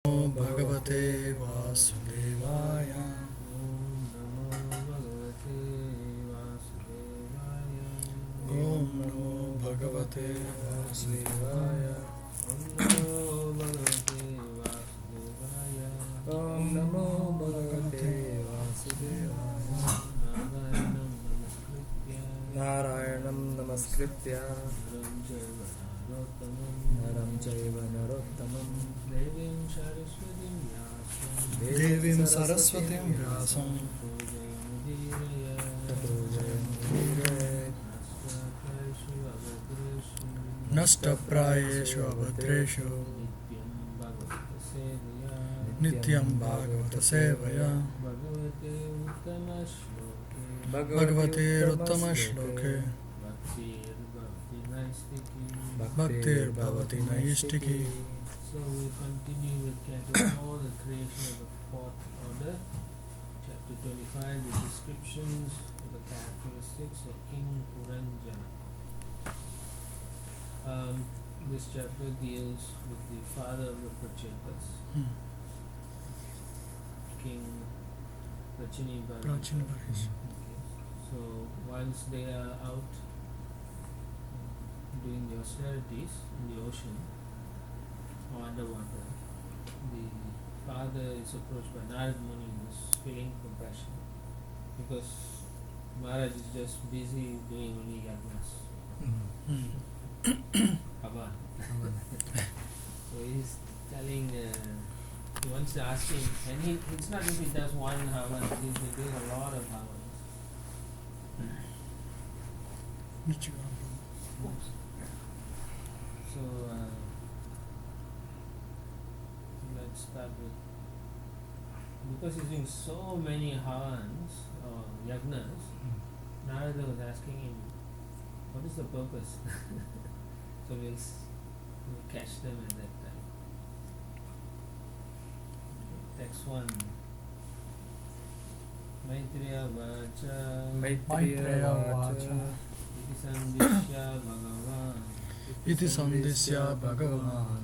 Bhagavate Vasudevaya. Om Namo Bhagavate Vasudevaya. Om Namo Bhagavate Vasudevaya. Narayanam Namaskritya Naram Chaiva Narottamam Devim Saraswatim Vyasam Tato Jayamudire Nashtaprayeshu Abhadreshu Nityam Bhagavata Sevaya Bhagavate Uttama Shloke Bhaktir Bhavati Naistiki. So we continue with Chapter 4, the creation of the fourth order. Chapter 25, the descriptions of the characteristics of King Puranjana. This chapter deals with the father of the Prachetas, King Prachini. So once they are out doing the austerities in the ocean or underwater, the father is approached by Narad Muni, who is feeling compassion because Maharaj is just busy doing only yagnas. Havan. So he's telling, he wants to ask him, and it's not if he does one Havan, he's been doing a lot of Havans. So let's start with, because he's doing so many Havans or Yagnas, Narada was asking him, what is the purpose? So we'll catch them at that time. Text 1. Maitreya Vacha Iti Sandishya Bhagavan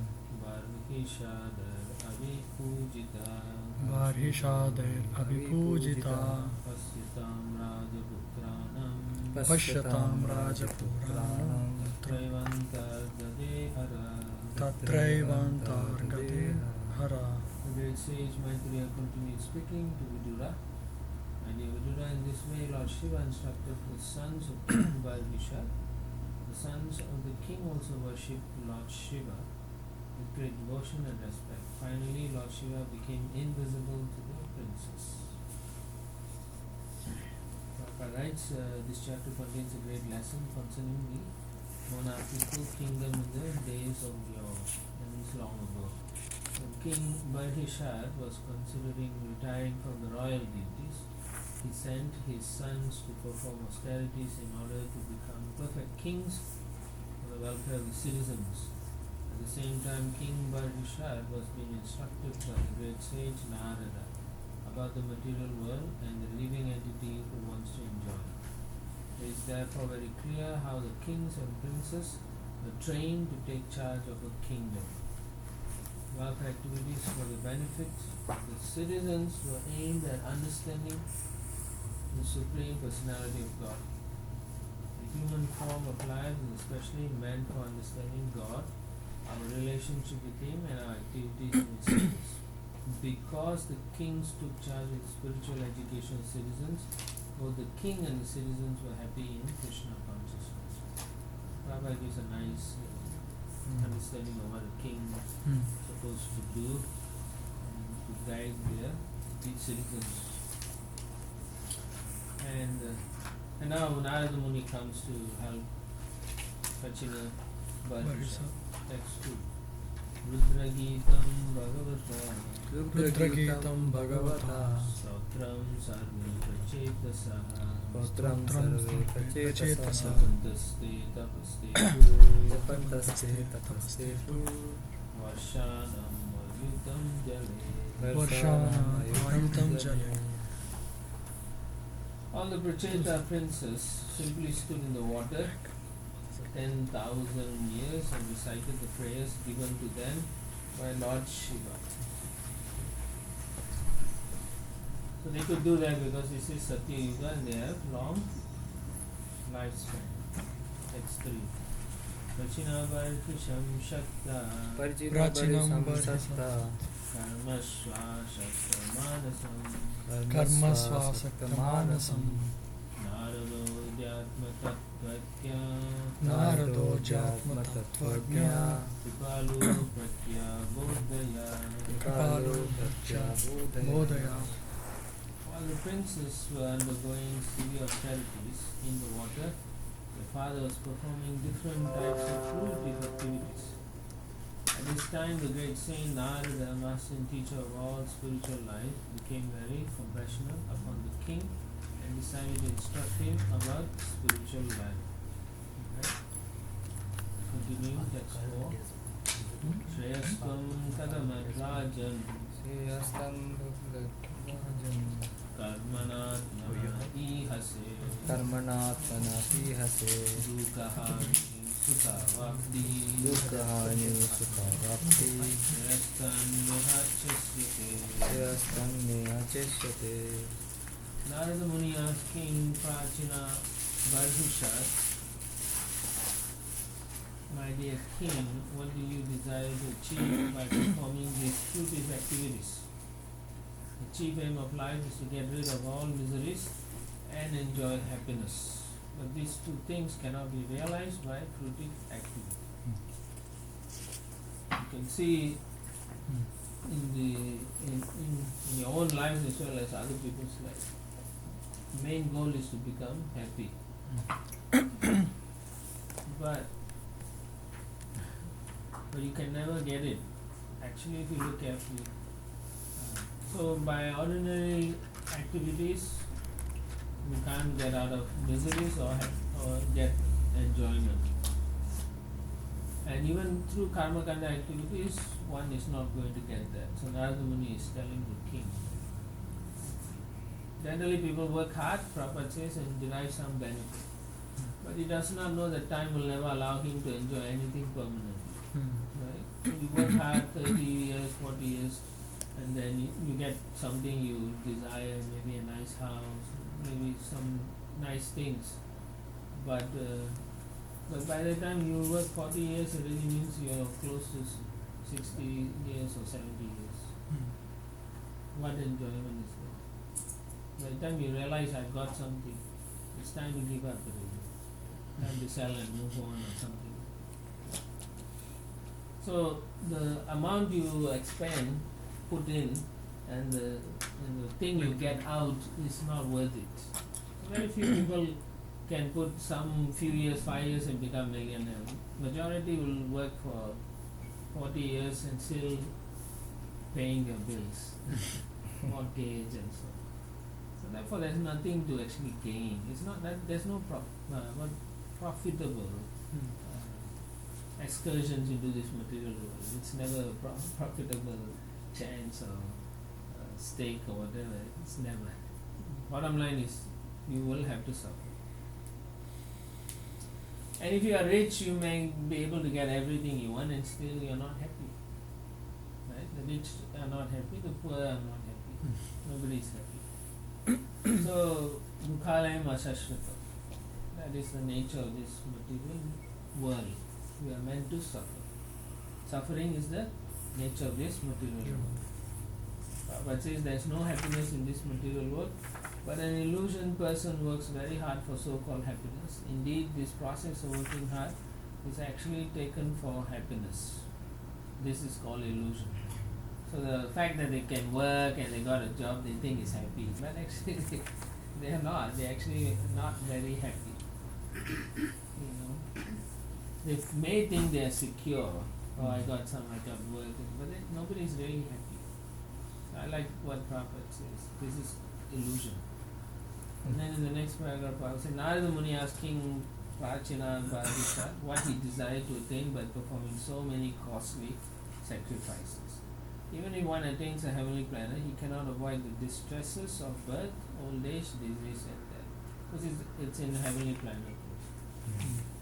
Varhishadar Abhipujita Pashyatam Rajapuranam Tatraivantar Gade Hara. The great sage Maitreya continued speaking to Vidura. My dear Vidura, in this way Lord Shiva instructed the sons of King Varhishad. The sons of the king also worshipped Lord Shiva with great devotion and respect. Finally, Lord Shiva became invisible to the princess. Prabhupada writes, this chapter contains a great lesson concerning the monarchical kingdom in the days of yore, and it's long ago. When King Varhishad was considering retiring from the royal duties, he sent his sons to perform austerities in order to become perfect kings for the welfare of the citizens. At the same time, King Varhishad was being instructed by the great sage Narada about the material world and the living entity who wants to enjoy it. It is therefore very clear how the kings and princes were trained to take charge of a kingdom. Welfare activities for the benefit of the citizens were aimed at understanding the Supreme Personality of God. The human form of life is especially meant for understanding God, our relationship with Him, and our activities in His service. Because the kings took charge of the spiritual education of citizens, both the king and the citizens were happy in Krishna consciousness. Prabhupada gives a nice understanding of what a king is supposed to do and to guide their citizens. And now Narada Muni comes to help Prachina Varhishad. Text 2. Rudragitam Bhagavata Sautram Sarve Prachetasaha Japantaste Tapastetu Varshanam Ayutam Jale. All the Pracheta princes simply stood in the water for 10,000 years and recited the prayers given to them by Lord Shiva. So they could do that because this is Satya Yuga and they have long lifespan. That's 3. Prachina Vartusham Shakta Prachinam Vartisam Karma Swasakta Manasam Karma Swasakta Manasam Narado Jatma Tattvakya Narado Jatma Tattvajna Kripalu Pratya Bodhaya. Kripalu Bodhaya. While the princes were undergoing severe austerities in the water, the father was performing different types of fruitive activities. At this time, the great saint Narada, master and teacher of all spiritual life, became very compassionate upon the king and decided to instruct him about spiritual life. Okay. Continuing text 4. Shreyastam kadamat rajan karmanatmana ihase dukahani sukhavapti shreyastam nehachashyate. Narada Muni asked King Prachina Varhushat, my dear king, what do you desire to achieve by performing these fruitive activities? The chief aim of life is to get rid of all miseries and enjoy happiness. But these two things cannot be realized by fruitive activity. You can see in your own life as well as other people's life. The main goal is to become happy. but you can never get it. Actually, if you look carefully. So by ordinary activities, you can't get out of miseries or get enjoyment. And even through karma kanda activities, one is not going to get that. So Narada Muni is telling the king. Generally people work hard, Prabhupada says, and derive some benefit. But he does not know that time will never allow him to enjoy anything permanently. Right? So you work hard 30 years, 40 years, and then you get something you desire, maybe a nice house, maybe some nice things. But by the time you work 40 years, it really means you are close to 60 years or 70 years. What enjoyment is there? By the time you realize I've got something, it's time to give up it. Time to sell and move on or something. So the amount you expend, put in, and the thing you get out is not worth it. Very few people can put some few years, 5 years and become millionaire. Majority will work for 40 years and still paying their bills, mortgage and so on. So therefore there's nothing to actually gain. It's not that there's no profitable excursions into this material world. It's never a profitable chance or stake or whatever. It's never. Bottom line is you will have to suffer. And if you are rich, you may be able to get everything you want and still you are not happy. Right? The rich are not happy, the poor are not happy. Nobody is happy. So, dukhalayam asashvata. That is the nature of this material world. We are meant to suffer. Suffering is the nature of this material world. But says there is no happiness in this material world, but an illusion person works very hard for so-called happiness. Indeed, this process of working hard is actually taken for happiness. This is called illusion. So the fact that they can work and they got a job, they think is happy, but actually they are not. They are actually not very happy. You know, they may think they are secure. Oh, I got work, but nobody is really happy. I like what Prabhupada says. This is illusion. And then in the next paragraph, Prabhupada says, Narada Muni asking Prachina Bhagavatam what he desired to attain by performing so many costly sacrifices. Even if one attains a heavenly planet, he cannot avoid the distresses of birth, old age, disease and death. Because it's in a heavenly planet.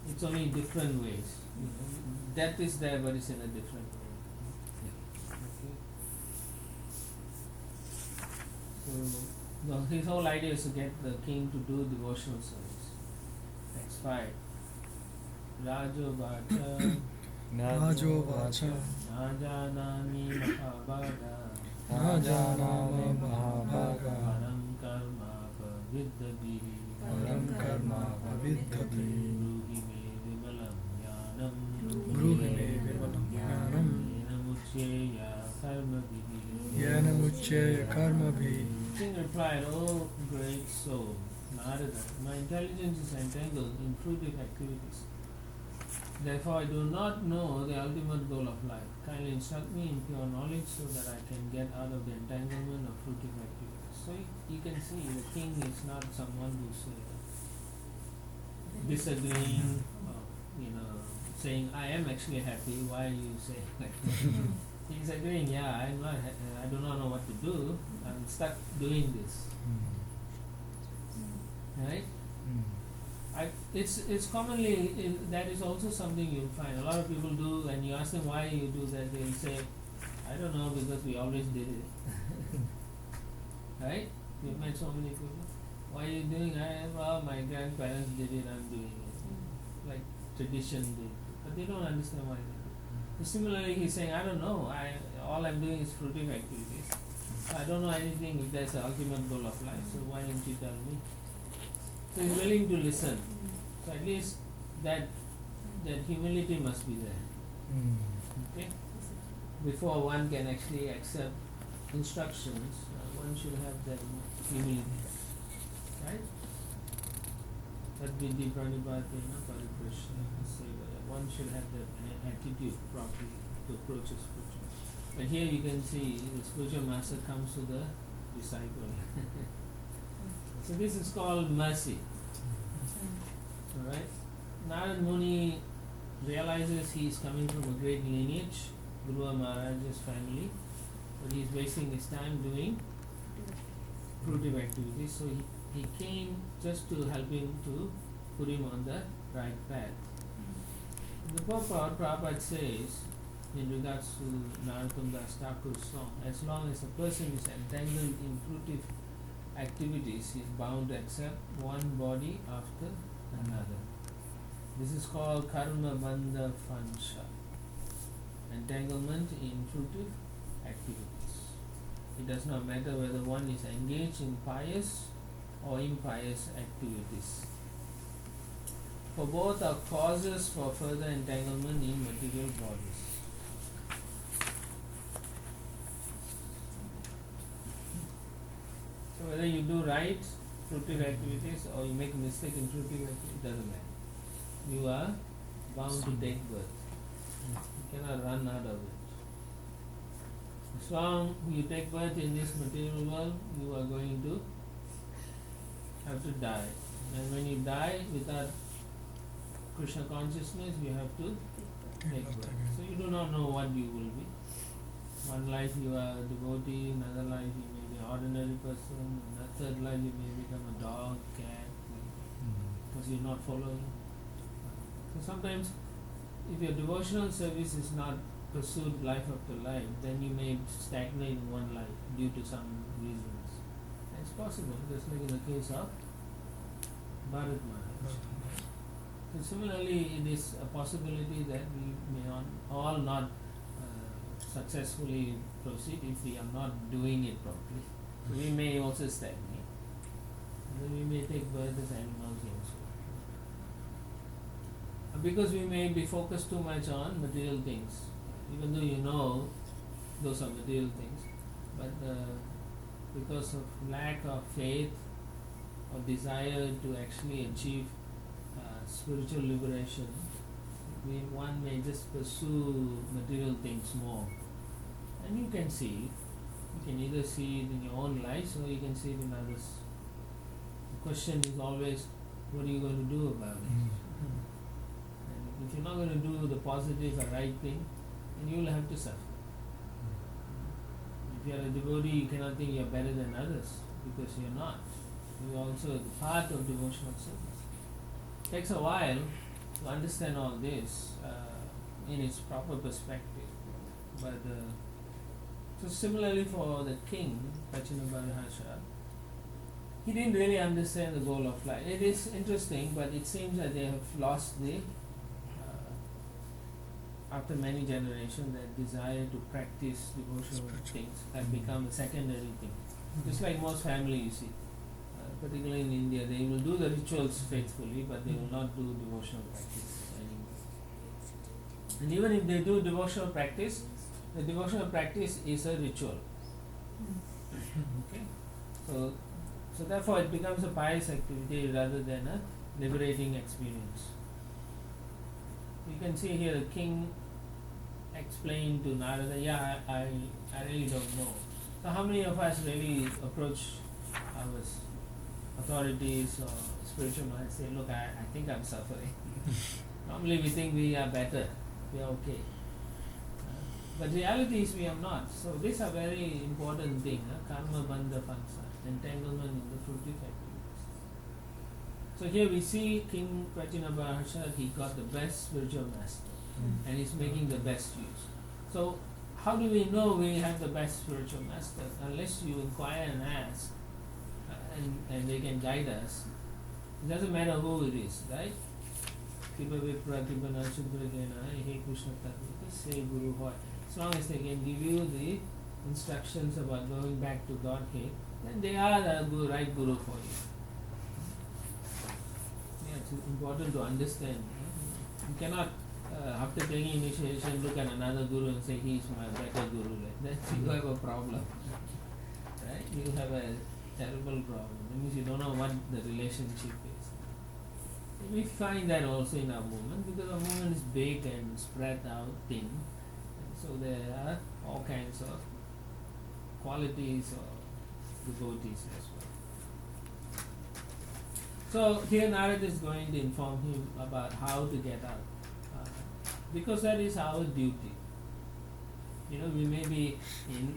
It's only in different ways. You know, death is there, but it's in a different way. Okay. So His whole idea is to get the king to do devotional service. Next 5. Rajo Vacha Rajo Vacha Najanami Mahabhaga Najanama Mahabhaga Param Karma Paviddhabi Param Karma Paviddhapi Bruhi Me Vimalam Jnanam Bruhime Vimalam Jnanam Yenamuchyeya Karmabhi Yena Muchye Karmabhi. King replied, "O great soul, Narada, my intelligence is entangled in fruitive activities. Therefore, I do not know the ultimate goal of life. Kindly instruct me in pure knowledge so that I can get out of the entanglement of fruitive activities." So you can see the king is not someone who's disagreeing, saying, "I am actually happy. Why are you saying like that?" He's agreeing, "Yeah, I'm not. I do not know what to do. I'm stuck doing this." Right? It's commonly that is also something you'll find. A lot of people do, and you ask them why you do that, they'll say, "I don't know, because we always did it." Right? You've met so many people. Why are you doing? Well, my grandparents did it. I'm doing it. Like tradition did, but they don't understand why they do. Similarly, he's saying, "I don't know. All I'm doing is fruitive activities. I don't know anything if there's an ultimate goal of life. So why didn't you tell me?" So he's willing to listen. So at least that humility must be there. Okay? Before one can actually accept instructions, one should have that humility. Right? That Vidhi Pranipatena Pariprashna Sevaya. One should have that attitude properly to approach a spiritual. But here you can see the spiritual master comes to the disciple. So this is called mercy. Alright? Narad Muni realizes he is coming from a great lineage, Dhruva Maharaj's family, but he is wasting his time doing fruitive activities. So he came just to help him to put him on the right path. The Prabhupada says, in regards to Narottam Das Thakur's song, as long as a person is entangled in fruitive activities, he is bound to accept one body after another. This is called karma bandha fansha, entanglement in fruitive activities. It does not matter whether one is engaged in pious or impious activities. For both are causes for further entanglement in material bodies. So whether you do right fruitive activities or you make a mistake in fruitive activities, it doesn't matter. You are bound to take birth. You cannot run out of it. As long as you take birth in this material world, you are going to have to die. And when you die without Krishna consciousness, you have to take birth. So you do not know what you will be. One life you are a devotee, another life you may be an ordinary person, in the third life you may become a dog, cat, because you are not following. So sometimes if your devotional service is not pursued life after life, then you may stagnate in one life due to some reasons. It's possible, just like in the case of Bharat Maharaj. So similarly, it is a possibility that we may all not successfully proceed if we are not doing it properly. So we may also stagnate. And then we may take birth as animals also. Because we may be focused too much on material things, even though you know those are material things, but because of lack of faith or desire to actually achieve spiritual liberation, one may just pursue material things more. And you can see, you can either see it in your own life or you can see it in others. The question is always, what are you going to do about it? And if you're not going to do the positive or right thing, then you will have to suffer. If you are a devotee, you cannot think you are better than others, because you are not. You are also part of devotional service. It takes a while to understand all this in its proper perspective. But so similarly for the king, Prachina Bharahasha, he didn't really understand the goal of life. It is interesting, but it seems that they have lost the after many generations, that desire to practice devotional things have become a secondary thing. Just like most families, you see, particularly in India, they will do the rituals faithfully, but they will not do devotional practice anymore. And even if they do devotional practice, the devotional practice is a ritual. Okay, so therefore it becomes a pious activity rather than a liberating experience. You can see here the king explained to Narada, I really don't know. So how many of us really approach our authorities or spiritual minds, say, look, I think I'm suffering. Normally we think we are better, we are okay. But reality is we are not. So these are very important things, karma bandha pansa, entanglement in the fruitive activities. So here we see King Prajinabarasha, he got the best spiritual master and he's making the best use. So how do we know we have the best spiritual master? Unless you inquire and ask and they can guide us. It doesn't matter who it is, right? Kiba Vipra, Kiba Nachudra, Hey Krishna Tattva, say Guru Hoy. As long as they can give you the instructions about going back to Godhead, then they are the right Guru for you. Yeah, it's important to understand. You cannot, after taking initiation, look at another Guru and say, he is my better Guru. Like that, you have a problem. Right? You have a terrible problem. That means you don't know what the relationship is. We find that also in our movement, because our movement is big and spread out thin. So there are all kinds of qualities of devotees as well. So here Narada is going to inform him about how to get out, because that is our duty. You know, we may be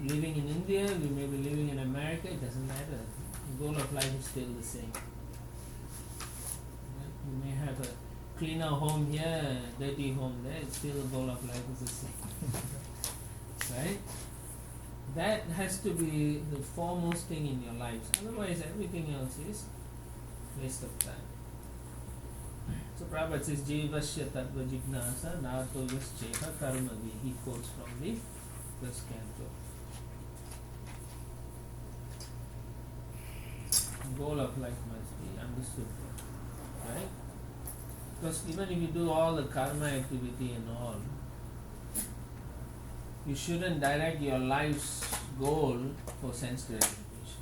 living in India, we may be living in America, it doesn't matter. The goal of life is still the same. You may have a cleaner home here, dirty home there, still the goal of life is the same. Right? That has to be the foremost thing in your lives. Otherwise everything else is waste of time. So Prabhupada says, Jivasya tattva jignasa nato yasceha karmavi. He quotes from the first canto. The goal of life must be understood. Right? Because even if you do all the karma activity and all, you shouldn't direct your life's goal for sense gratification.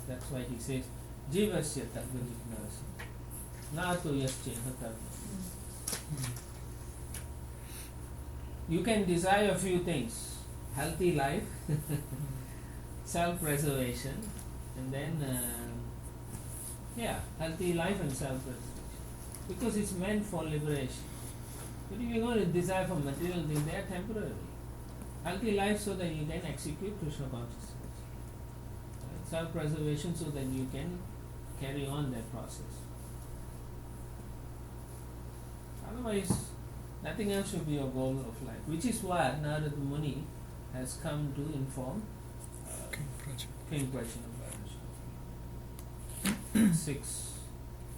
That's why he says, Jivasya tattva jignasa nato yasceha karma. You can desire a few things: healthy life, self-preservation, and then healthy life and self-preservation. Because it's meant for liberation. But if you're going to desire for material things, they are temporary. Healthy life so that you can execute Krishna consciousness. Right? Self-preservation so that you can carry on that process. Otherwise, nothing else should be your goal of life. Which is what Narada Muni has come to inform King Prajinabarasha. 6.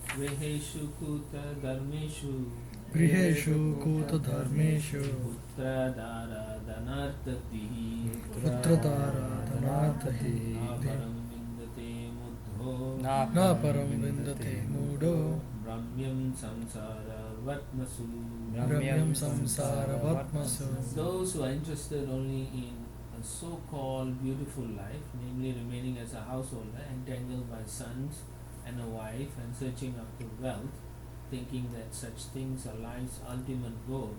Griheshu kuta dharmeshu Griheshu kuta dharmeshu Putradara dhanartati Aparam vindate muddho Na param vindate mudo Brahmyam samsara vatmasu. Brahmyam samsara vatmasu. Those who are interested only in a so-called beautiful life, namely remaining as a householder, entangled by sons and a wife and searching after wealth, thinking that such things are life's ultimate goal,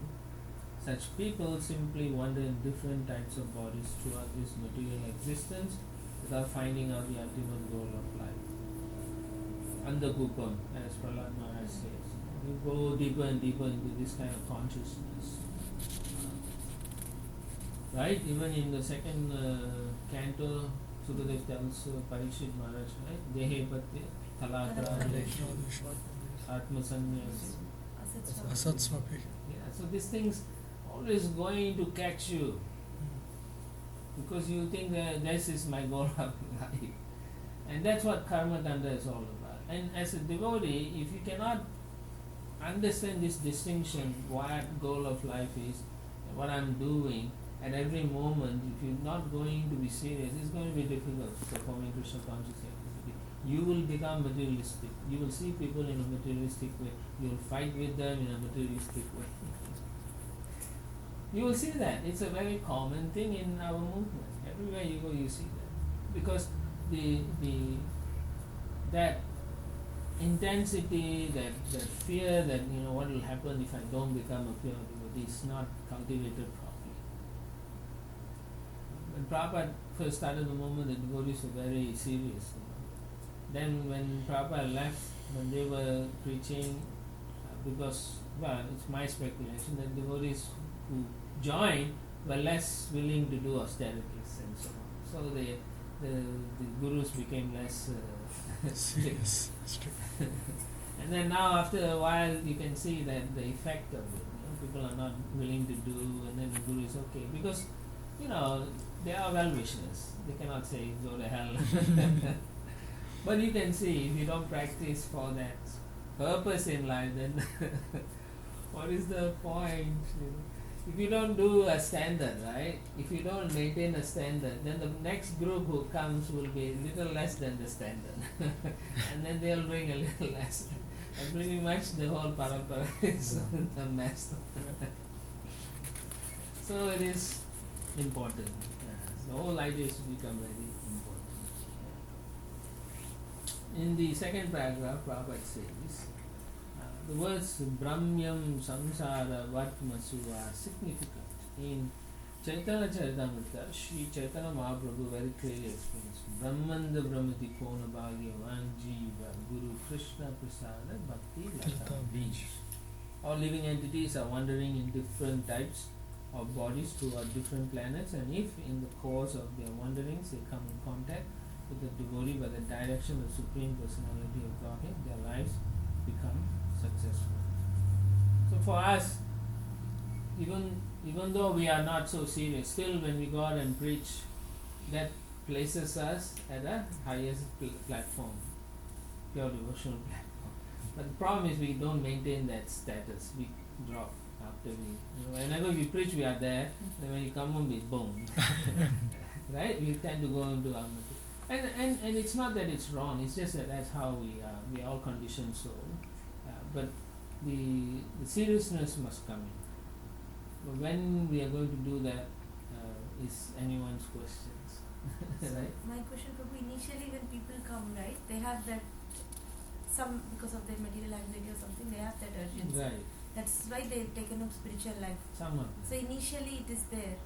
such people simply wander in different types of bodies throughout this material existence without finding out the ultimate goal of life. Andakupam, as Prahlad Maharaj says, you go deeper and deeper into this kind of consciousness. Right? Even in the second canto, Sukadev tells Parikshit Maharaj, right? Dehe Patya, Talatra, Atma Sanyasi. Asatsvapi. Yeah, so these things always going to catch you because you think that this is my goal of life. And that's what karma tanda is all about. And as a devotee, if you cannot understand this distinction, what goal of life is, what I'm doing at every moment, if you're not going to be serious, it's going to be difficult performing Krishna conscious activity. You will become materialistic. You will see people in a materialistic way. You will fight with them in a materialistic way. You will see that. It's a very common thing in our movement. Everywhere you go, you see that. Because the that intensity, that fear that what will happen if I don't become a pure devotee is not cultivated properly. When Prabhupada first started the movement, the devotees were very serious. Then when Prabhupada left, when they were preaching, because, well, it's my speculation that devotees who joined were less willing to do austerities and so on. So the gurus became less Serious. and then now after a while you can see that the effect of it. People are not willing to do, and then the guru is okay because they are well wishers. They cannot say go to hell. But you can see if you don't practice for that purpose in life, then what is the point? If you don't do a standard, right? If you don't maintain a standard, then the next group who comes will be a little less than the standard. And then they'll bring a little less. And pretty much the whole parampara is a mess. So it is important. The whole idea is to become very important. In the second paragraph, Prabhupada says, the words Brahmyam Samsara Vatmasu are significant. In Chaitanya Charitamrita, Sri Chaitanya Mahaprabhu very clearly explains Brahmanda Brahmati Kona Bhagyavan Jiva Guru Krishna Prasada Bhakti Lata Beach. All living entities are wandering in different types of bodies toward different planets, and if in the course of their wanderings they come in contact with the devotee by the direction of Supreme Personality of Godhead, their lives become successful. So for us, even though we are not so serious, still when we go out and preach, that places us at a highest platform, pure devotional platform. But the problem is we don't maintain that status. We drop after we. Whenever we preach, we are there. And when you come home, we boom. Right? We tend to go into our and it's not that it's wrong. It's just that that's how we are. We are all conditioned so. But the seriousness must come in. But when we are going to do that is anyone's questions. Right? My question could be initially when people come, right, they have that because of their material anxiety or something, they have that urgency. Right. That's why they've taken up spiritual life. Someone. So initially it is there.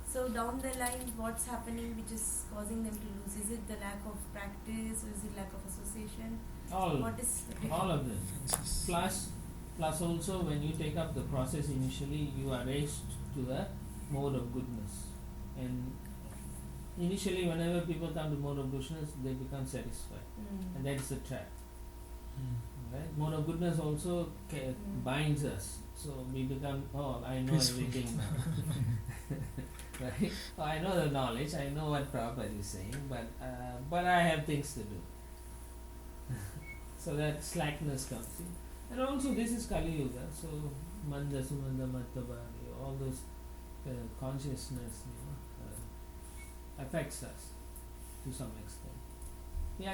So down the line, what's happening which is causing them to lose? Is it the lack of practice, or is it lack of association? What is All of them. Plus also when you take up the process initially, you are raised to a mode of goodness. And initially whenever people come to mode of goodness, they become satisfied. And that is the trap. Right? Mode of goodness also binds us. So we become, I know Peaceful. everything now. Right? I know the knowledge, I know what Prabhupada is saying, but I have things to do. So that slackness comes in. And also this is Kali Yuga, so Manda Sumanda Mattabhari, all those consciousness affects us to some extent. Yeah,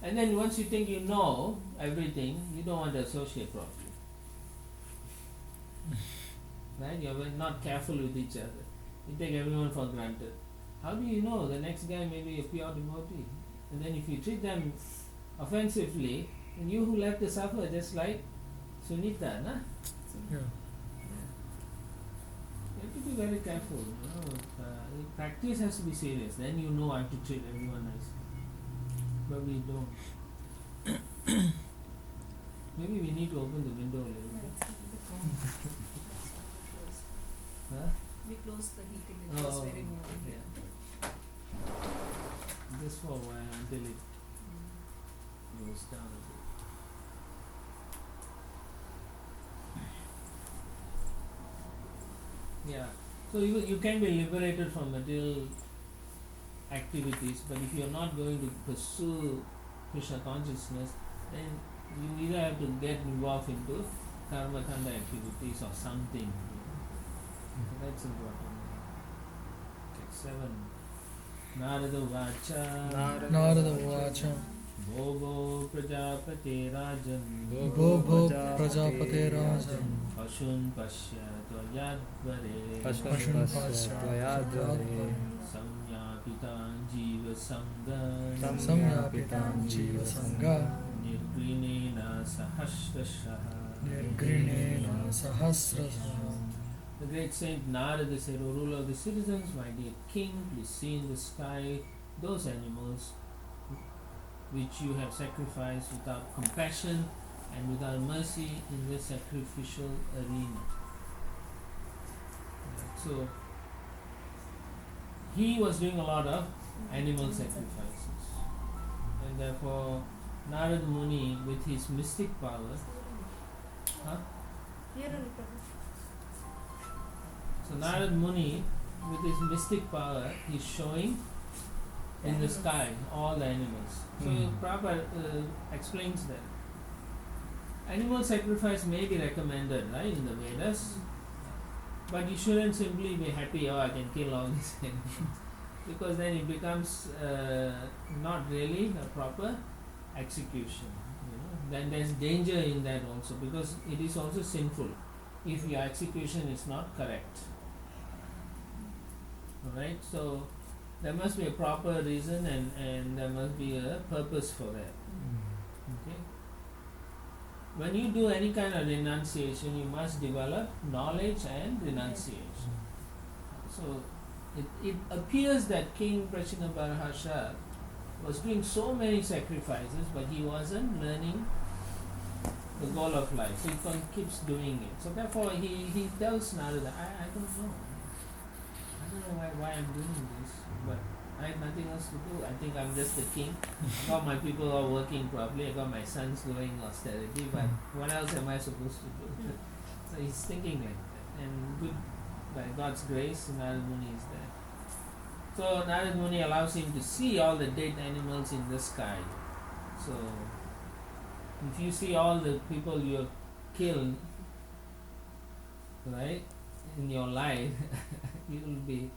and then once you think you know everything, you don't want to associate properly. Right? You're not careful with each other. You take everyone for granted. How do you know the next guy may be a pure devotee? And then if you treat them offensively, and you who left to suffer, just like Sunita, na? Yeah. You have to be very careful. Practice has to be serious. Then you know how to treat everyone nicely. But we don't. Maybe we need to open the window a little bit. Huh? We close the heating, it Oh, was very warm. yeah. Just for a while until it goes down a bit. Yeah. So you can be liberated from material activities, but if you're not going to pursue Krishna consciousness, then you either have to get involved into karma kanda activities or something. So that's important. Okay, 7. Narada Vacha Narada Vacha Bobo Prajapate Rajan Bobo Prajapate Rajan Ashun Pasya Tvayadvare Pashun Pasya Tvayadvare Samyapitan Jiva Sangha Samyapitan Jiva Sangha Nirgrinena Sahasrashaha. Nirgrinena Sahasrasaha. The great saint Narada said, O ruler of the citizens, my dear king, please see in the sky those animals which you have sacrificed without compassion and without mercy in the sacrificial arena. So, he was doing a lot of animal sacrifices. And therefore, Narada Muni, with his mystic power, Here only, Prabhu. so Narada Muni, with his mystic power, is showing in the sky all the animals. So Prabhupada explains that animal sacrifice may be recommended, right, in the Vedas, but you shouldn't simply be happy, oh, I can kill all these animals, because then it becomes not really a proper execution. Then there's danger in that also, because it is also sinful if your execution is not correct. Alright, so there must be a proper reason and there must be a purpose for that. Okay. When you do any kind of renunciation, you must develop knowledge and renunciation. So it appears that King Prachinabharasha was doing so many sacrifices, but he wasn't learning the goal of life. So he keeps doing it. So therefore he tells Narada, I don't know. I don't know why I'm doing this, but I have nothing else to do. I think I'm just the king. I got my people all working properly. I got my sons doing austerity, but what else am I supposed to do? So he's thinking like that. And good, by God's grace, Narada Muni is there. So Narada Muni allows him to see all the dead animals in the sky. So if you see all the people you have killed, right, in your life, you'll be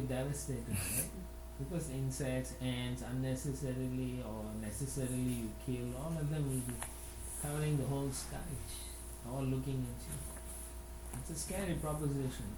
devastated, right? Because insects, ants, unnecessarily or necessarily you kill, all of them will be covering the whole sky, all looking at you. It's a scary proposition.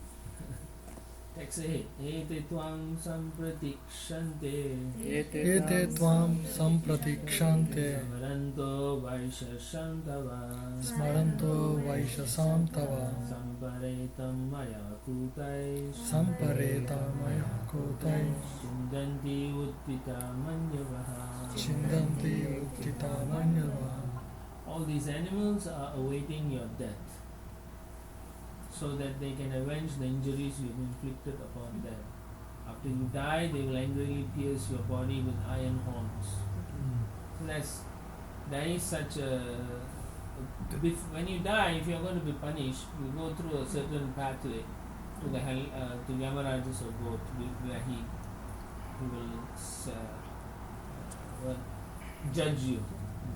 Text 8. Ete tvam sampratikshante Ete Tvam Sampratikshante Smaranto Vaishashantava Smaranto Vaishasam Tava Samparetam Maya Kutai Sampareta Maya Kotai Chindanti Utpita Manyavaha. Chindanti Uttita Manyava. All these animals are awaiting your death, so that they can avenge the injuries you have inflicted upon them. After you die, they will angrily pierce your body with iron horns. So there is such a when you die, if you are going to be punished, you go through a certain pathway to the hell, to Yamaraja's abode, where he will judge you.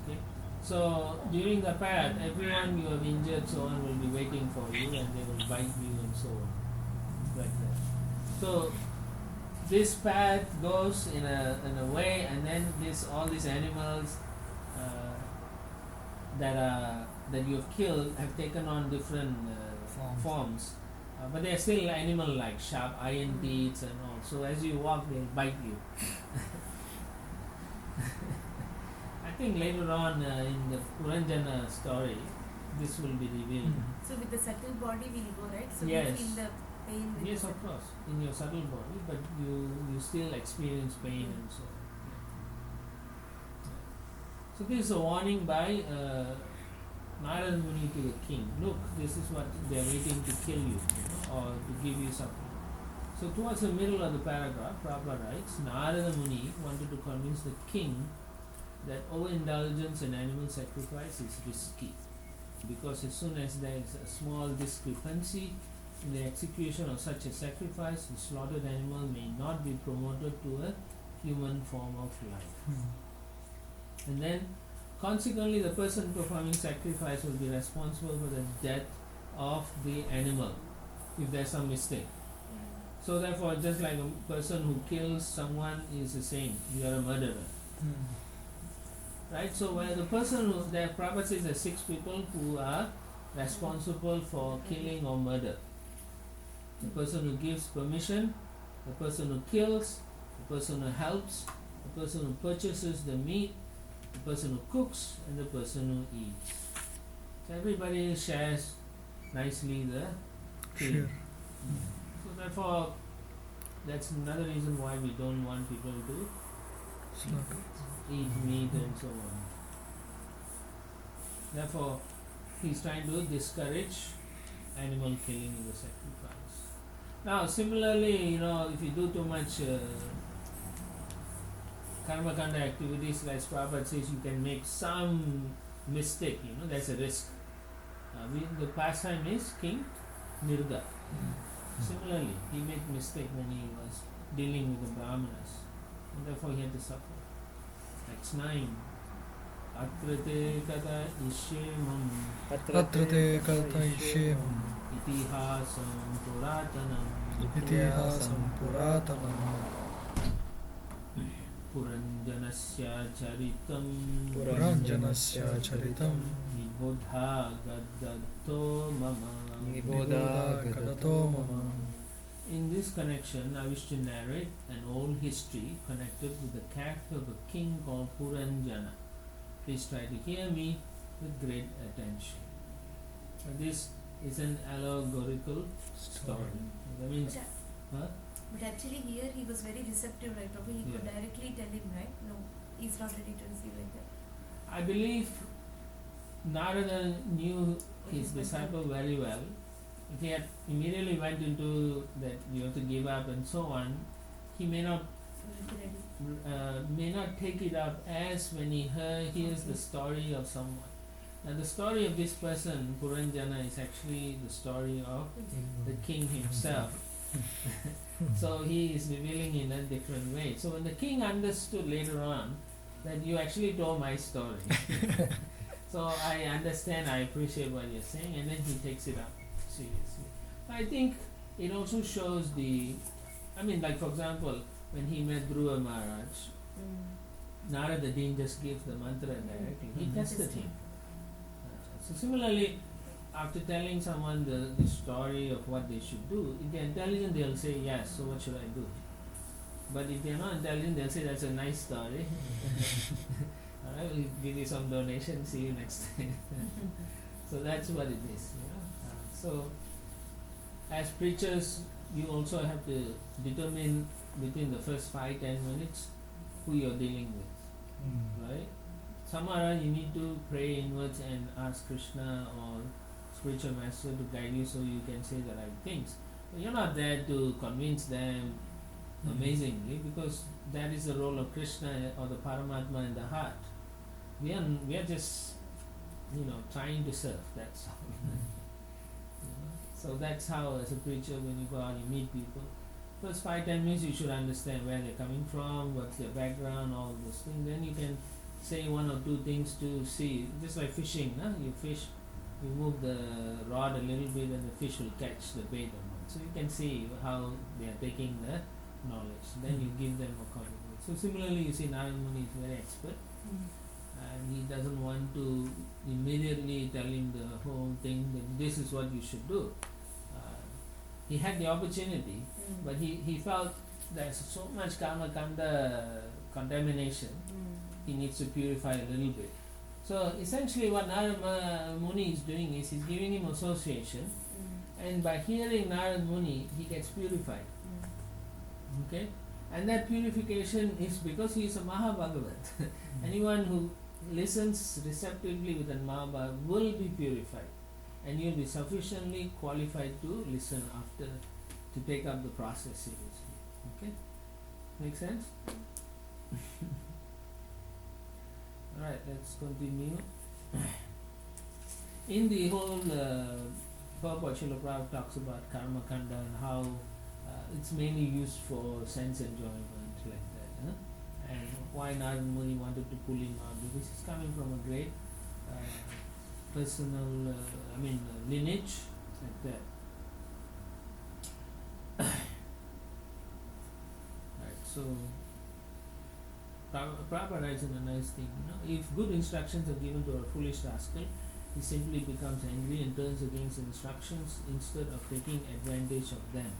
Okay. So during the path, everyone you have injured, so on, will be waiting for you, and they will bite you and so on, like that. So this path goes in a way, and then all these animals that you have killed have taken on different forms, but they are still animal-like, sharp iron teeth and all. So as you walk, they will bite you. I think later on in the Puranjana story, this will be revealed. So with the subtle body we'll go, right? So Yes. we feel the pain with Yes, the of course, in your subtle body, but you still experience pain and so on. So this is a warning by Narada Muni to the king. Look, this is what they are waiting to kill you, or to give you something. So towards the middle of the paragraph, Prabhupada writes, Narada Muni wanted to convince the king that overindulgence in animal sacrifice is risky, because as soon as there is a small discrepancy in the execution of such a sacrifice, the slaughtered animal may not be promoted to a human form of life. And then, consequently, the person performing sacrifice will be responsible for the death of the animal if there's some mistake. So therefore, just like a person who kills someone is a saint, you are a murderer. Right? So where the person who, there Prabhupada says there are 6 people who are responsible for killing or murder. The person who gives permission, the person who kills, the person who helps, the person who purchases the meat, the person who cooks, and the person who eats. So everybody shares nicely the thing. Sure. So therefore, that's another reason why we don't want people to Slaughter. eat meat and so on. Therefore, he's trying to discourage animal killing in the sacrifice. Now, similarly, if you do too much karma kanda activities, like Prabhupada says, you can make some mistake. There's a risk. The pastime is King Nirga. Similarly, he made mistake when he was dealing with the Brahmanas, and therefore he had to suffer. That's 9. Atrate kata ishyemam Atra te katayishyemam itihasam puratanam itihasam puratanam puranjanasya charitam puranjanasya charitam nibodha gaddato mama. nibodha gadato mama. In this connection, I wish to narrate an old history connected with the character of a king called Puranjana. Please try to hear me with great attention. This is an allegorical story. That means, But actually here he was very receptive, right? Probably he could Yeah. directly tell him, right? No, he's not ready to receive like that. I believe Narada knew his disciple very well. If he had immediately went into that you have to give up and so on, he may not take it up as when he hears the story of someone. Now the story of this person, Puranjana, is actually the story of the king himself. So he is revealing in a different way. So when the king understood later on that you actually told my story, so I understand, I appreciate what you're saying, and then he takes it up seriously. I think it also shows like for example, when he met Dhruva Maharaj, Narada didn't just give the mantra directly, he tested him. So similarly, after telling someone the story of what they should do, if they're intelligent, they'll say, yes, so what should I do? But if they're not intelligent, they'll say, that's a nice story. Alright, we'll give you some donation, see you next time. So that's what it is. So, as preachers, you also have to determine within the first 5-10 minutes who you're dealing with. Right? Samara, you need to pray inwards and ask Krishna or spiritual master to guide you so you can say the right things. But you're not there to convince them amazingly, because that is the role of Krishna or the Paramatma in the heart. We are just trying to serve, that's all. So that's how, as a preacher, when you go out you meet people, first 5-10 minutes you should understand where they're coming from, what's their background, all those things. Then you can say 1 or 2 things to see, just like fishing. You fish, you move the rod a little bit and the fish will catch the bait or not. So you can see how they are taking the knowledge. Then you give them accordingly. So similarly, you see Narada Muni is very expert, and he doesn't want to immediately tell him the whole thing that this is what you should do. He had the opportunity, but he felt there's so much karma kanda contamination, he needs to purify a little bit. So essentially what Narada Muni is doing is he's giving him association, and by hearing Narada Muni he gets purified. Okay? And that purification is because he is a Mahabhagavat. Anyone who listens receptively with a Mahabhagavat will be purified, and you'll be sufficiently qualified to listen after, to take up the process seriously. Okay? Make sense? Alright, let's continue. In the whole purport, Srila Prabhupada talks about karma kanda and how it's mainly used for sense enjoyment like that. And why Narada Muni wanted to pull him out? Because he's coming from a great personal, lineage like that. Right, so Prabhupada writes in a nice thing, if good instructions are given to a foolish rascal, he simply becomes angry and turns against instructions instead of taking advantage of them.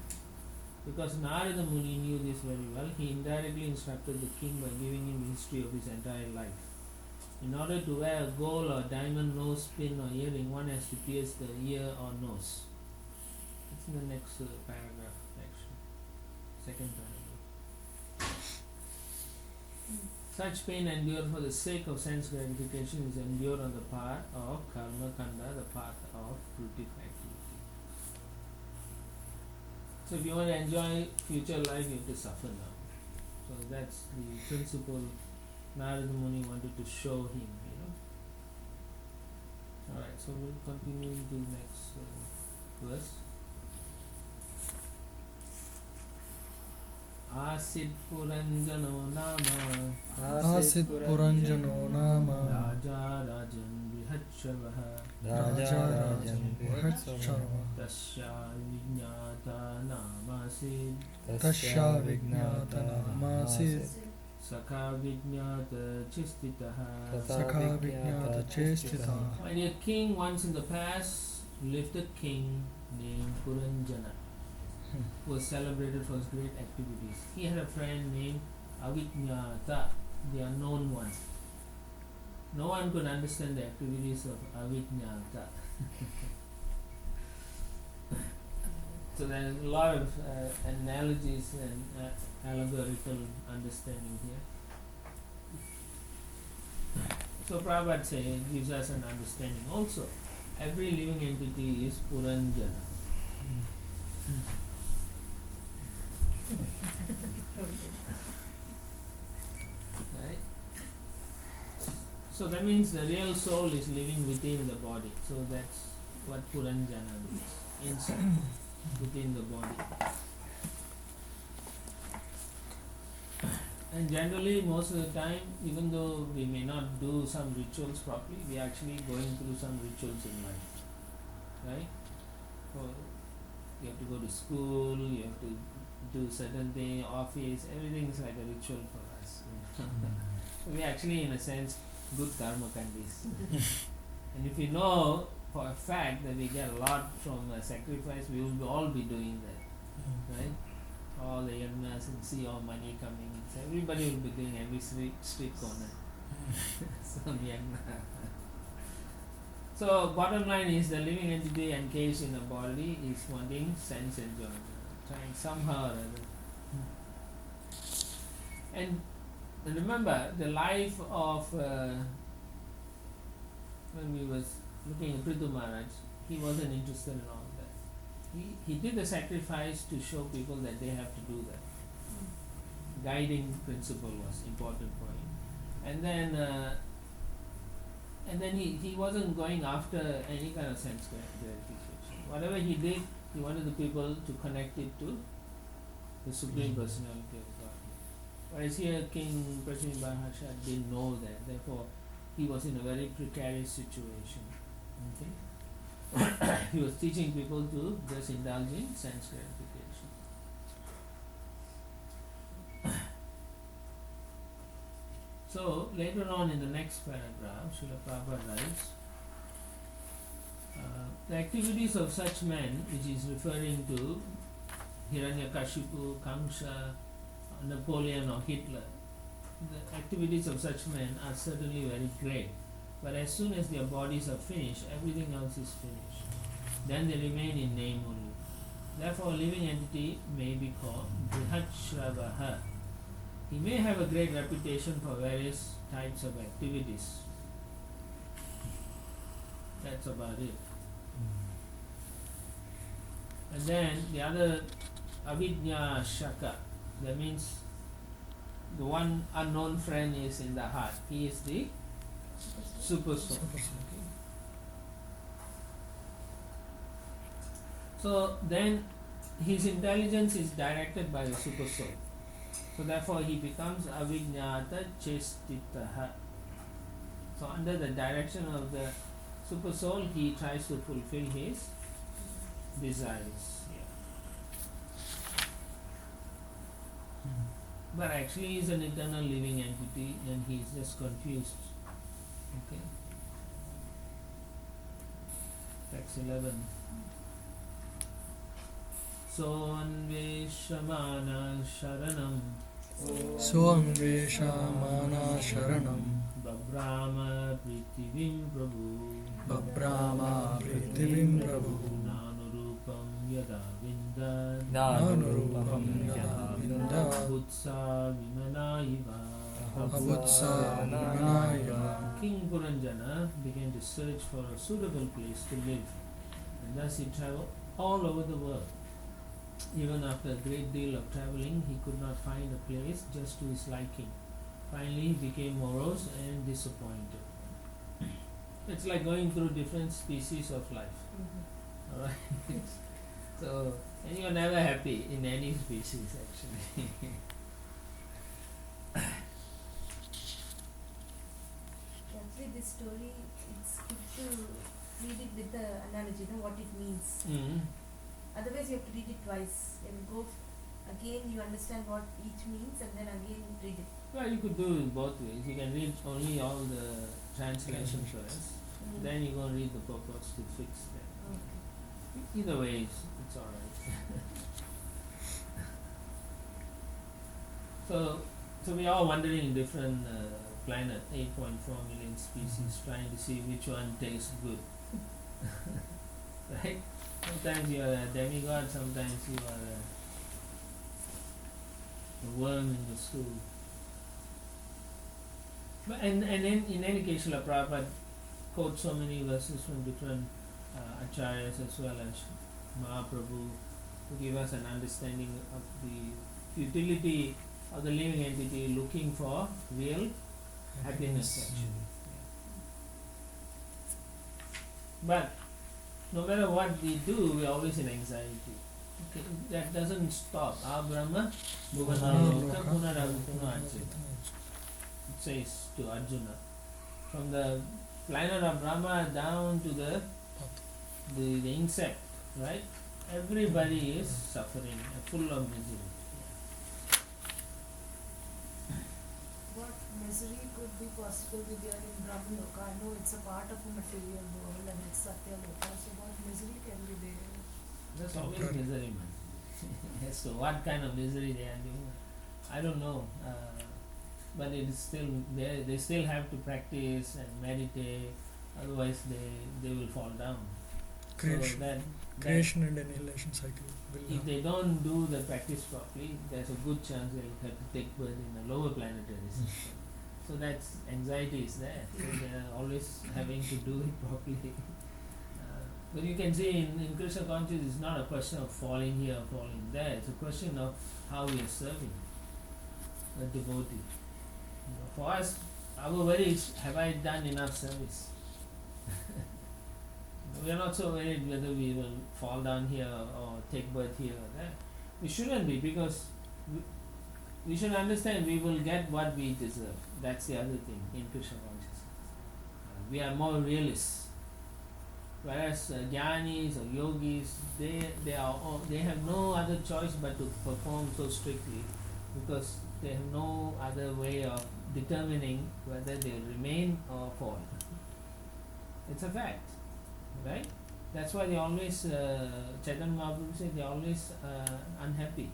Because Narada Muni knew this very well, he indirectly instructed the king by giving him the history of his entire life. In order to wear a gold or diamond nose pin or earring, one has to pierce the ear or nose. It's in the next paragraph, actually. Second paragraph. Such pain endured for the sake of sense gratification is endured on the part of karma kanda, the path of fruitive activity. So if you want to enjoy future life, you have to suffer now. So that's the principle Narada Muni wanted to show him, Alright, so we'll continue to the next verse. Asid Puranjano Nama Asit Puranjano Nama Raja Rajan Brihacharvaha Raja Rajan Brihacharva Tasya Vijñata Namasid Tasya Vijñata Namasid Sakha Vijñata Chistitaha. Sakha Vijñata Chestita. When a king once in the past lived a king named Puranjana, who was celebrated for his great activities. He had a friend named Avijñata, the unknown one. No one could understand the activities of Avijñata. So there are a lot of analogies and allegorical understanding here. So Prabhupada gives us an understanding also. Every living entity is Puranjana. Right? So that means the real soul is living within the body. So that's what Puranjana means. Inside, within the body. And generally, most of the time, even though we may not do some rituals properly, we are actually going through some rituals in life. Right? So you have to go to school, you have to do certain thing, office, everything is like a ritual for us. We are actually, in a sense, good karma kandis. And if we know for a fact that we get a lot from a sacrifice, we will all be doing that. Right? All the yagnas and see all money coming. So everybody will be doing every street corner. Some yagna. So bottom line is the living entity encased in a body is wanting sense enjoyment, trying somehow or other. And remember the life of when we was looking at Prithu Maharaj, he wasn't interested in all that. He did the sacrifice to show people that they have to do that. Guiding principle was important for him. And then he wasn't going after any kind of sense gratification. Whatever he did, he wanted the people to connect it to the Supreme Personality of God. Whereas here King Prachini Bahasha didn't know that, therefore he was in a very precarious situation. Okay? He was teaching people to just indulge in sense gratification. So later on in the next paragraph, Srila Prabhupada writes, the activities of such men, which is referring to Hiranyakashipu, Kamsa, Napoleon or Hitler, the activities of such men are certainly very great. But as soon as their bodies are finished, everything else is finished. Then they remain in name only. Therefore, a living entity may be called Brihacharvaha. He may have a great reputation for various types of activities. That's about it. And then the other Avidnya Shaka, that means the one unknown friend is in the heart. He is the super soul. So then his intelligence is directed by the super soul. So therefore he becomes avijnata chestitaha. So under the direction of the super soul he tries to fulfill his desires. But actually he is an eternal living entity and he is just confused. Okay. Text 11. Soanveshamana sharanam Soanveshamana sharanam Babrama Prithivim Prabhu Babrama Prithivim Prabhu Nanurupam Yada Vinda Nanurupam Yada Vinda Bhutsa Vimanaiva Abhutsa Vimanaya. King Puranjana began to search for a suitable place to live, and thus he traveled all over the world. Even after a great deal of traveling, he could not find a place just to his liking. Finally, he became morose and disappointed. It's like going through different species of life. Alright? So, and you're never happy in any species actually. Actually, this story, it's good to read it with the analogy, what it means. Otherwise, you have to read it twice. When you go again, you understand what each means, and then again read it. Well, you could do it both ways. You can read only all the translation first, then you go and read the purpose to fix that. Okay. Either way, it's alright. So we are wandering in different planet, 8.4 million species, trying to see which one tastes good. Right? Sometimes you are a demigod, sometimes you are a worm in the stool. But and then in any case, Srila Prabhupada quotes so many verses from different acharyas as well as Mahaprabhu to give us an understanding of the futility of the living entity looking for real happiness actually. But no matter what we do, we are always in anxiety. Okay, that doesn't stop. Brahma Bhuvanaloka Punarabhutanachit. It says to Arjuna. From the planet of Brahma down to the insect, right? Everybody is suffering, full of misery. What misery could be possible with you in Brahmaloka? I know it's a part of a material world and it's Satya Loka, so what misery can be there? There's always misery, man. As to what kind of misery they are doing, I don't know. But it is still there. They still have to practice and meditate. Otherwise, they will fall down. Creation, so that creation and annihilation cycle will if they don't do the practice properly, there's a good chance they'll have to take birth in a lower planetary system. So that's anxiety is there. So they're always having to do it properly. But you can see in Krishna consciousness, it's not a question of falling here or falling there. It's a question of how we are serving a devotee. For us, our worry is, have I done enough service? We are not so worried whether we will fall down here or take birth here or there. We shouldn't be, because we should understand we will get what we deserve. That's the other thing in Krishna consciousness. We are more realists. Whereas jnanis or yogis, they have no other choice but to perform so strictly, because they have no other way of determining whether they will remain or fall. It's a fact, right? That's why they always, Chaitanya Mahaprabhu said, they are always unhappy,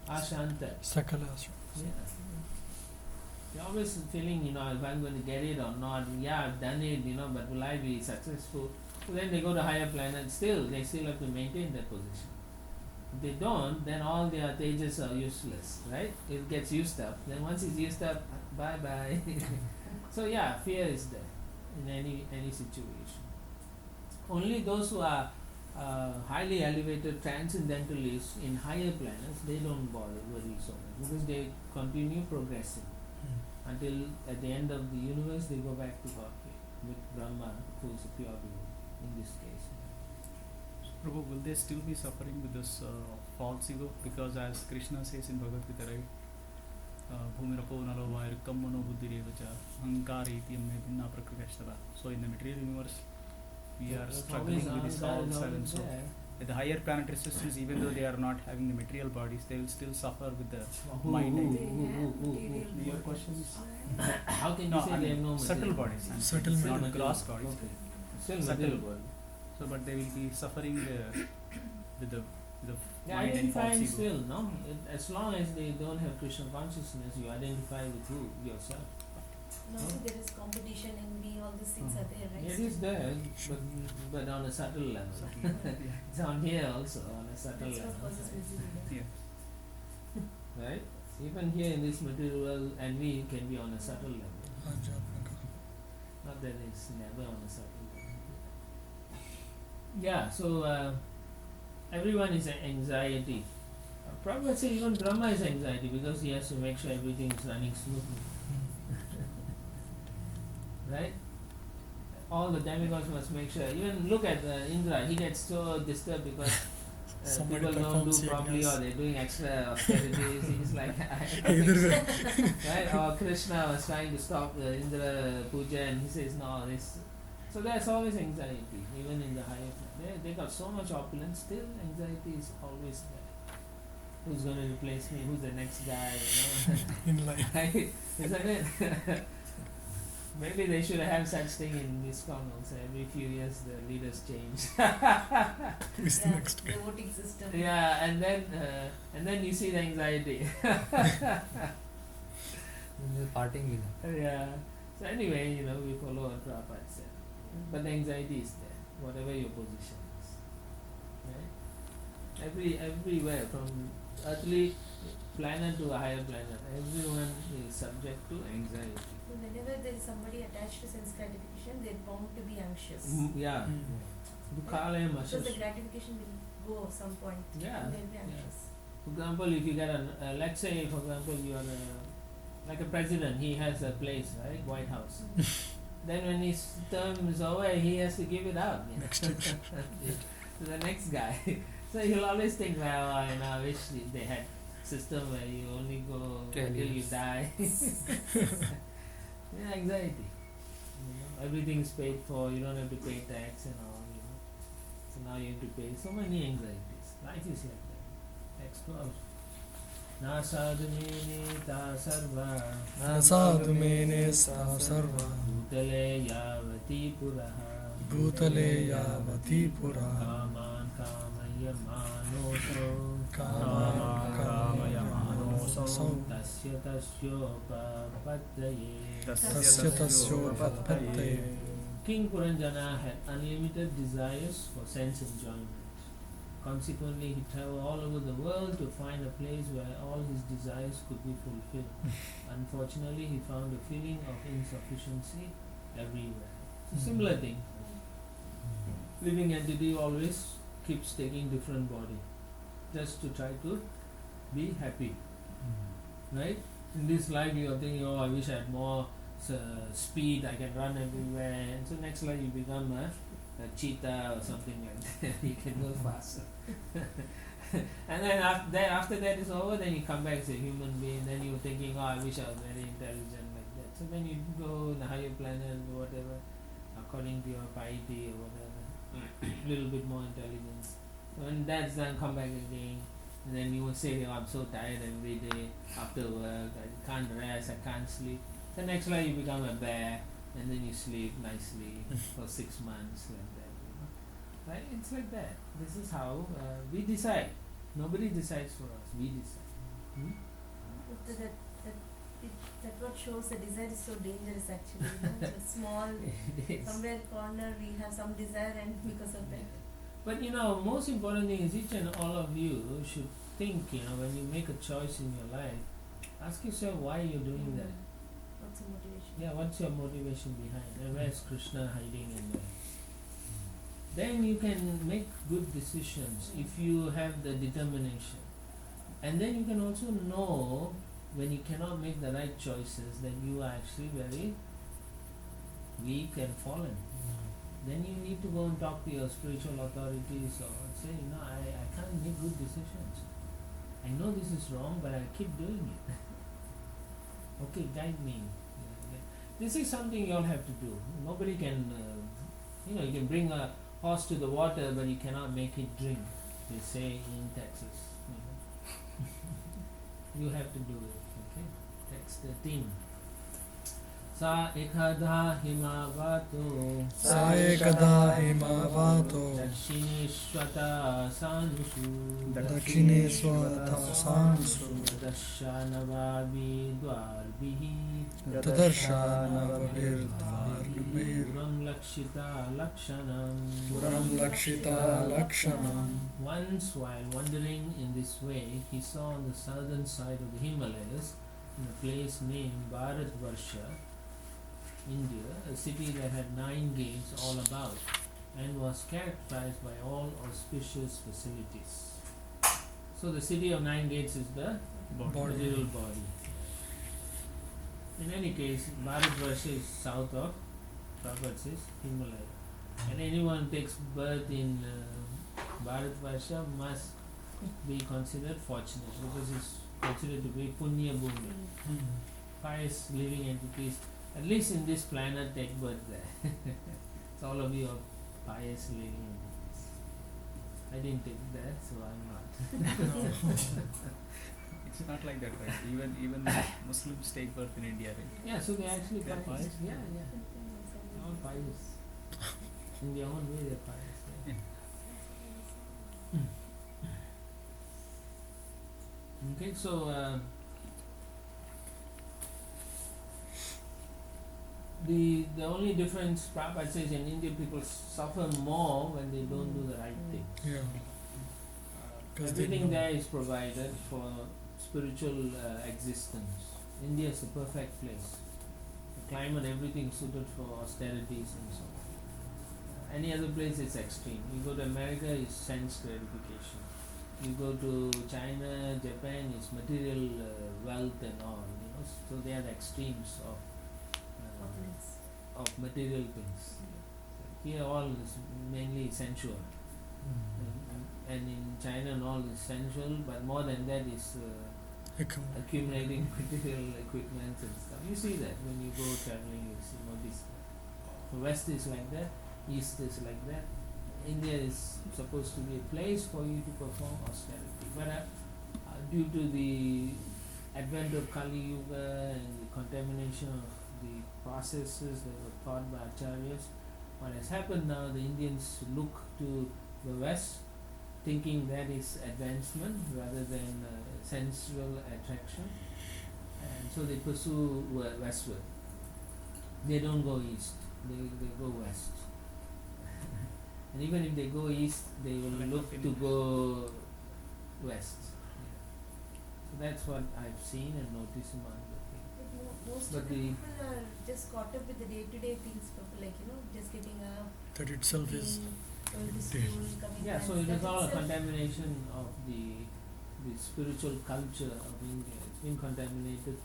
ashanta. Sakala Asra. Yeah. They're always feeling, if I'm going to get it or not, I've done it, but will I be successful? So then they go to higher planets, they still have to maintain that position. If they don't, then all their tejas are useless, right? It gets used up. Then once it's used up, bye-bye. So fear is there in any situation. Only those who are highly elevated transcendentalists in higher planets, they don't worry so much, because they continue progressing until at the end of the universe they go back to Godhead with Brahma, who is a pure being in this case. Prabhu, will they still be suffering with this false ego? Because as Krishna says in Bhagavad Gita, right? Bhumirapo nalo vairkam mano buddhirevacha ahankari iti me vinna prakriyashtava. So in the material universe, we are struggling with this all seven. So with the higher planetary systems, even though they are not having the material bodies, they will still suffer with the mind. Your question is How can you no, say I they have mean no subtle material? bodies, Subtle not material. gross bodies. Okay. Still Subtle. material body. So, but they will be suffering with the They mind and false identifying ego. still, no? As long as they don't have Krishna consciousness, you identify with who? Yourself. And also there is competition, envy, all these things are there, right? It is there, but on a subtle level. Subtle. Yeah. It's on here also, on a subtle That's level. what causes misery. Yeah. Right? Even here in this material world, envy can be on a subtle level. Ajapnaka. Not that it's never on a subtle level. Yeah, so everyone is anxiety. Prabhupada said even Brahma is anxiety because he has to make sure everything is running smoothly. Right? All the demigods must make sure. Even look at Indra, he gets so disturbed because Somebody people don't performs do properly yajnas. or they're doing extra austerities. He's like, Either way. right? Or Krishna was trying to stop Indra puja and he says, no, this. So there's always anxiety, even in the higher planet. They got so much opulence, still anxiety is always there. Who's going to replace me? Who's the next guy? In life. Right? Isn't it? Maybe they should have such thing in ISKCON also. Every few years the leaders change. Who is the Yeah, next the guy? voting system. Yeah, and then you see the anxiety. Parting with Yeah. So anyway, we follow what Prabhupada said. But the anxiety is there, whatever your position is. Right? Everywhere, from earthly planet to a higher planet, everyone is subject to anxiety. So whenever there is somebody attached to sense gratification, they're bound to be anxious. Yeah. Dukhalaya Because the masas. gratification will go at some point. Yeah. And they'll be anxious. For example, if you get let's say, for example, you are like a president, he has a place, right? White House. Then when his term is over, he has to give it up. Next year. To the next guy. So he'll always think, well, I wish they had system where you only go 10 until you years. die. Yeah, anxiety. Everything is paid for, you don't have to pay tax and all, So now you have to pay so many anxieties. Life is like that. Next 12. Na sadhumene ta sarva Asadu mene sa sarva bhutale yavati puraha bhutale yavati pura kaman kamaya manoso Kaman kamaya manoso tasya tasyopapattaye. tasya tasyopapattaye. King Puranjana had unlimited desires for sense enjoyment. Consequently, he traveled all over the world to find a place where all his desires could be fulfilled. Unfortunately, he found a feeling of insufficiency everywhere. It's a similar thing. Living entity always keeps taking different body just to try to be happy. Right? In this life, you are thinking, I wish I had more speed, I can run everywhere. And so next life, you become a cheetah or something like that. You can go faster. And then after that is over, then you come back as a human being. Then you're thinking, I wish I was very intelligent like that. So then you go in a higher planet or whatever, according to your piety or whatever, little bit more intelligence. When that's done, come back again. And then you will say, I'm so tired every day after work, I can't rest, I can't sleep. The next life you become a bear, and then you sleep nicely for 6 months like that. Right? It's like that. This is how we decide. Nobody decides for us. We decide. That what shows the desire is so dangerous actually. The small, It is. somewhere corner we have some desire and because of that. But most important thing is each and all of you should think, when you make a choice in your life, ask yourself why you're doing that. What's the motivation? Yeah, what's your motivation behind? And where's Krishna hiding in there? Then you can make good decisions if you have the determination. And then you can also know when you cannot make the right choices that you are actually very weak and fallen. then you need to go and talk to your spiritual authorities or say, I can't make good decisions. I know this is wrong, but I keep doing it. Okay, guide me. This is something you all have to do. Nobody can, you can bring a horse to the water, but you cannot make it drink. They say in Texas. You have to do it. Okay, that's the theme. Sa ekada himavato Sa ekada himavato dakshineshwata sanusu Dakshineswata sansu darshanavabi dvarbihi Tadarshanavirdharbir puram lakshita lakshanam. Puram lakshita lakshanam. Once while wandering in this way, he saw on the southern side of the Himalayas, in a place named Bharatvarsha, India, a city that had 9 gates all about and was characterized by all auspicious facilities. So the city of 9 gates is the material body. In any case, Bharatvarsha is south of Prabhupada says Himalaya. And anyone who takes birth in Bharatvarsha must be considered fortunate because it's considered to be Punya Bhumi. Pious living entities, at least in this planet, take birth there. So all of you are pious living entities. I didn't take that, so I'm not. It's not like that, right? Even Muslims take birth in India, right? Yeah, so they actually They're pious. pious? Yeah. They're all pious. In their own way, they're pious. Yeah. Okay, so the only difference Prabhupada says in India, people suffer more when they don't do the right thing. Yeah. 'Cause they Everything know. there is provided for spiritual existence. India is a perfect place. The climate, everything suited for austerities and so on. Any other place is extreme. You go to America, it's sense gratification. You go to China, Japan, it's material wealth and all. So they are the extremes of material things. Here, all is mainly sensual. And in China and all is sensual, but more than that is accumulating material equipment and stuff. You see that when you go traveling, you see this. The West is like that, East is like that. India is supposed to be a place for you to perform austerity. But due to the advent of Kali Yuga and the contamination of the processes that were taught by acharyas, what has happened now, the Indians look to the West thinking that is advancement rather than sensual attraction, and so they pursue westward. They don't go east, they go west. And even if they go east, they will look to go west. So that's what I've seen and noticed among the things. Most But of the the- people are just caught up with the day-to-day things, just getting up, That itself is going to school, coming Yeah, back. so it That is all a itself- contamination of the spiritual culture of India. It's been contaminated.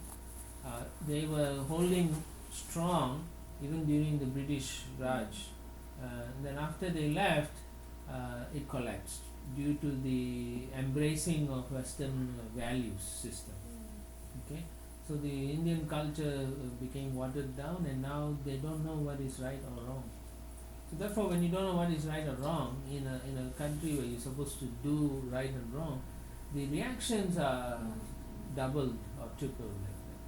They were holding strong even during the British Raj. Then after they left, it collapsed due to the embracing of Western values system. Okay, so the Indian culture became watered down, and now they don't know what is right or wrong. So therefore, when you don't know what is right or wrong in a country where you're supposed to do right and wrong, the reactions are doubled or tripled like that.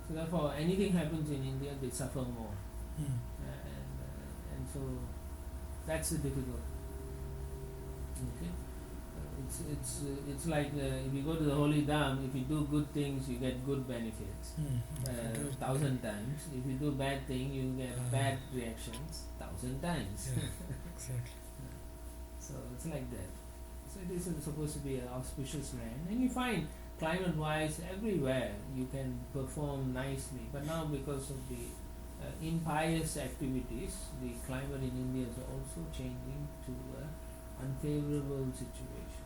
So therefore, anything happens in India, they suffer more, and so that's the difficulty. Okay, it's like if you go to the holy Dham, if you do good things, you get good benefits 1,000 times. If you do bad thing, you get bad reactions 1,000 times. Exactly. So it's like that. So it is supposed to be an auspicious land, and you find climate-wise everywhere you can perform nicely. But now because of the impious activities, the climate in India is also changing to an unfavorable situation.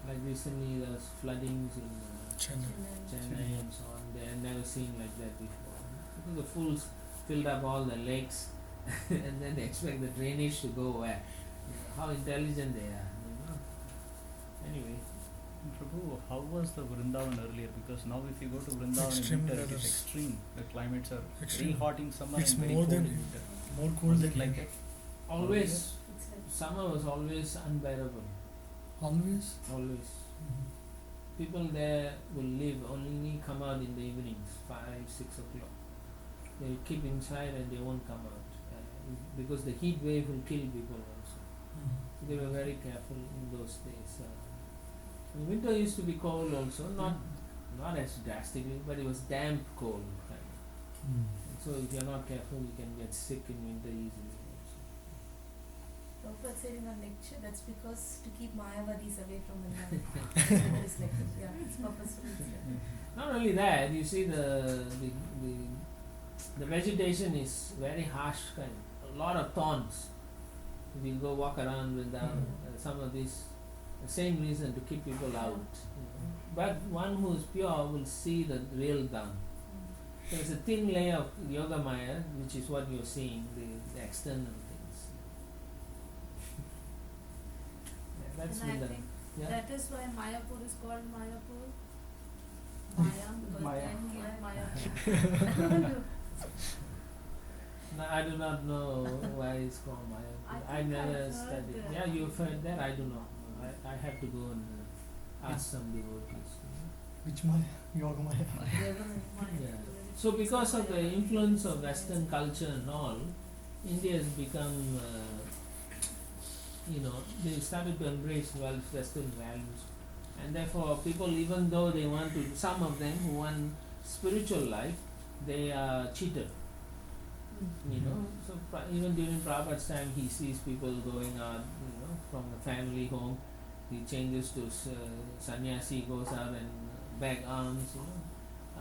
Like recently there was floodings in Chennai and so on. They had never seen like that before. Because the fools filled up all the lakes and then they expect the drainage to go where? How intelligent they are, Anyway. Prabhu, how was the Vrindavan earlier? Because now if you go to Vrindavan Extreme in winter, it is weathers. extreme. The climates are Extreme. very hot in summer It's and very more cold than- in winter. More cold Was than it like here. that? Always, It's like summer was always unbearable. Always. Always. People there will only come out in the evenings, 5, 6 o'clock. They'll keep inside and they won't come out because the heat wave will kill people also. So they were very careful in those days. Winter used to be cold also, not as drastically, but it was damp cold kind of. So if you're not careful, you can get sick in winter easily. Prabhupada said in a lecture that's because to keep Mayavadis away from Vrindavan. It's like, yeah, it's purposeful. Not only that, you see the vegetation is very harsh kind, a lot of thorns. If you go walk around with some of these, the same reason to keep people out. But one who is pure will see the real Dham. There's a thin layer of Yoga Maya, which is what you're seeing, the external things. That's And I Vrindavan. think Yeah. that is why Mayapur is called Mayapur. Maya, because Maya. then Maya. No, I do not know why it's called Maya. I I think never I've heard studied. that. Yeah, you've heard that? I do not know. I have to go and ask some devotees. Which Maya? Yoga Maya. Yeah. So because of the influence of Western culture and all, India has become, they started to embrace Western values. And therefore people, even though they want to, some of them who want spiritual life, they are cheated. So even during Prabhupada's time, he sees people going out, from the family home. He changes to sannyasi, goes out and beg alms.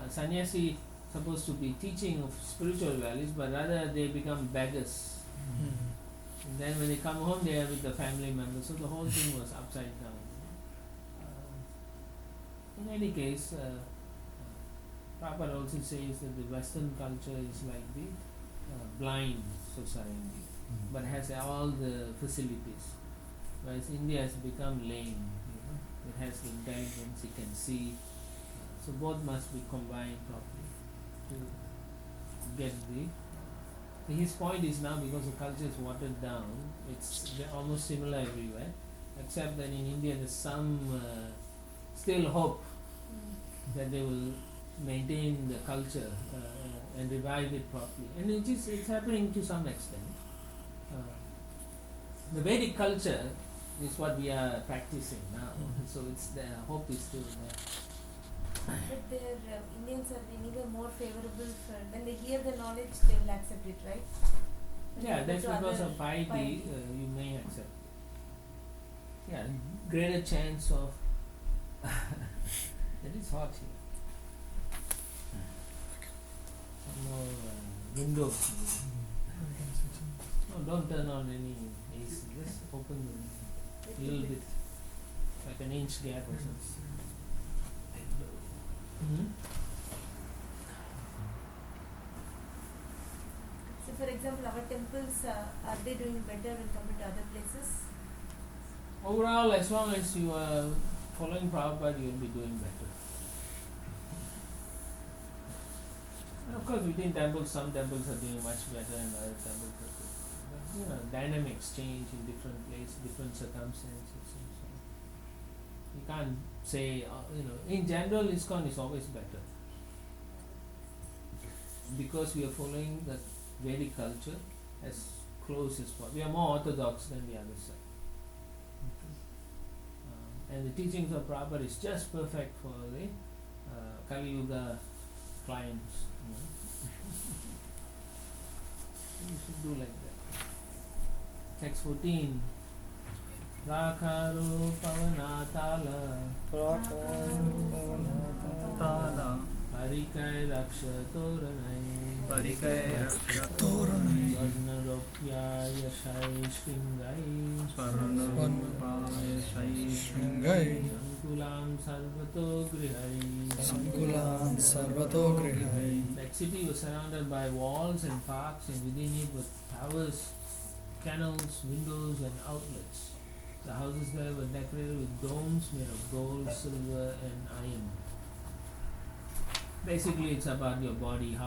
Sannyasi supposed to be teaching of spiritual values, but rather they become beggars. And then when they come home, they are with the family members. So the whole thing was upside down. In any case, Prabhupada also says that the Western culture is like the blind society, but has all the facilities. Whereas India has become lame. It has the intelligence, it can see. So both must be combined properly to get the. His point is now, because the culture is watered down, they're almost similar everywhere, except that in India there's some still hope that they will maintain the culture and revive it properly. And it's happening to some extent. The Vedic culture is what we are practicing now, so it's the hope is still there. But their Indians are anyway more favorable for when they hear the knowledge, they will accept it, right? When Yeah, they go that's to because other of piety, piety. you may accept. Yeah, greater chance of. It is hot here. Some more windows. No, don't turn on any AC. Just open a little bit, like an inch gap or something. So, for example, our temples are they doing better when compared to other places? Overall, as long as you are following Prabhupada, you will be doing better. And of course, within temples, some temples are doing much better and other temples are doing. But dynamics change in different places, different circumstances, and so on. You can't say, in general, ISKCON is always better because we are following the Vedic culture as close as possible. We are more orthodox than the other side. And the teachings of Prabhupada is just perfect for the Kali Yuga clients. You should do like that. Text 14. Rakharu Pavanatala Tala Harikai Raksha Toranai Parikaya Toranai Varnaropyaya Shai Shringai Swarnapaya Shai Shringai Sankulam Sarvato Grihai Sankulan Sarvato Grihai Text city was surrounded by walls and parks, and within it were towers, canals, windows, and outlets. The houses there were decorated with domes made of gold, silver, and iron. Basically, it's about your body, how